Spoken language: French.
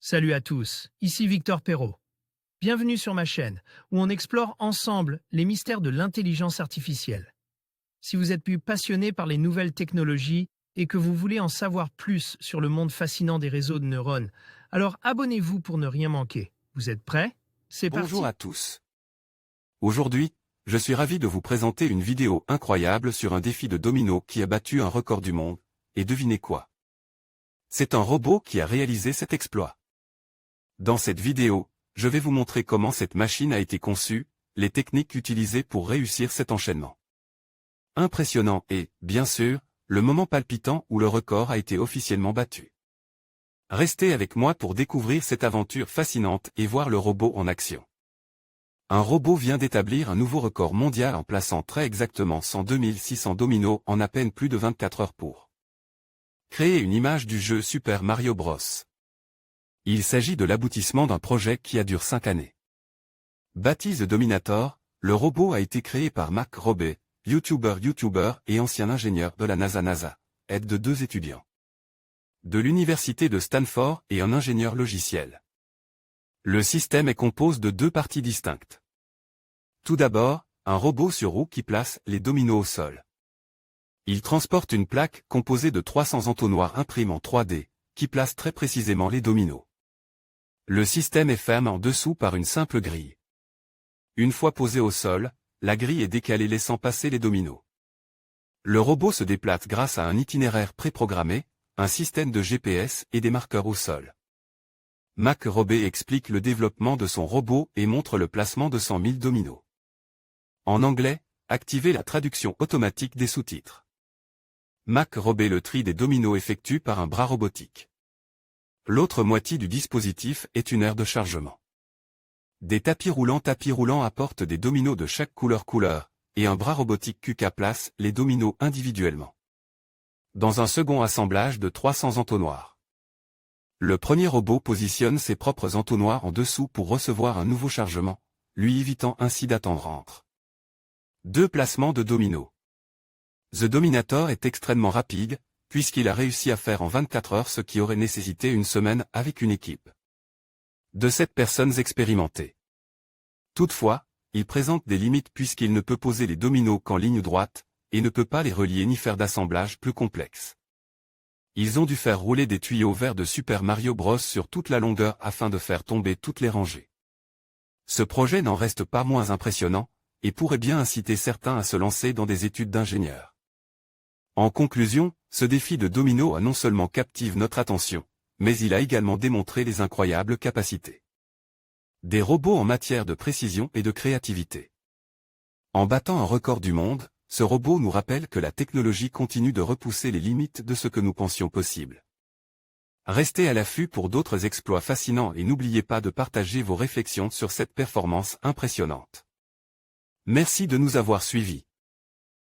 Salut à tous, ici Victor Perrault. Bienvenue sur ma chaîne, où on explore ensemble les mystères de l'intelligence artificielle. Si vous êtes plus passionné par les nouvelles technologies et que vous voulez en savoir plus sur le monde fascinant des réseaux de neurones, alors abonnez-vous pour ne rien manquer. Vous êtes prêts? C'est parti. Bonjour à tous. Aujourd'hui, je suis ravi de vous présenter une vidéo incroyable sur un défi de domino qui a battu un record du monde, et devinez quoi? C'est un robot qui a réalisé cet exploit. Dans cette vidéo, je vais vous montrer comment cette machine a été conçue, les techniques utilisées pour réussir cet enchaînement. Impressionnant et, bien sûr, le moment palpitant où le record a été officiellement battu. Restez avec moi pour découvrir cette aventure fascinante et voir le robot en action. Un robot vient d'établir un nouveau record mondial en plaçant très exactement 102 600 dominos en à peine plus de 24 heures pour créer une image du jeu Super Mario Bros. Il s'agit de l'aboutissement d'un projet qui a duré 5 années. Baptisé The Dominator, le robot a été créé par Mark Robbie, YouTuber et ancien ingénieur de la NASA, aide de 2 étudiants de l'université de Stanford et un ingénieur logiciel. Le système est composé de 2 parties distinctes. Tout d'abord, un robot sur roue qui place les dominos au sol. Il transporte une plaque composée de 300 entonnoirs imprimés en 3D, qui placent très précisément les dominos. Le système est fermé en dessous par une simple grille. Une fois posé au sol, la grille est décalée laissant passer les dominos. Le robot se déplace grâce à un itinéraire préprogrammé, un système de GPS et des marqueurs au sol. Mark Robbie explique le développement de son robot et montre le placement de 100 000 dominos. En anglais, activez la traduction automatique des sous-titres. Mark Robbie le tri des dominos effectue par un bras robotique. L'autre moitié du dispositif est une aire de chargement. Des tapis roulants apportent des dominos de chaque couleur, et un bras robotique QK place les dominos individuellement. Dans un second assemblage de 300 entonnoirs. Le premier robot positionne ses propres entonnoirs en dessous pour recevoir un nouveau chargement, lui évitant ainsi d'attendre entre 2 placements de dominos. The Dominator est extrêmement rapide, puisqu'il a réussi à faire en 24 heures ce qui aurait nécessité une semaine avec une équipe de 7 personnes expérimentées. Toutefois, il présente des limites puisqu'il ne peut poser les dominos qu'en ligne droite, et ne peut pas les relier ni faire d'assemblage plus complexe. Ils ont dû faire rouler des tuyaux verts de Super Mario Bros sur toute la longueur afin de faire tomber toutes les rangées. Ce projet n'en reste pas moins impressionnant, et pourrait bien inciter certains à se lancer dans des études d'ingénieur. En conclusion, ce défi de domino a non seulement captivé notre attention, mais il a également démontré les incroyables capacités des robots en matière de précision et de créativité. En battant un record du monde, ce robot nous rappelle que la technologie continue de repousser les limites de ce que nous pensions possible. Restez à l'affût pour d'autres exploits fascinants et n'oubliez pas de partager vos réflexions sur cette performance impressionnante. Merci de nous avoir suivis.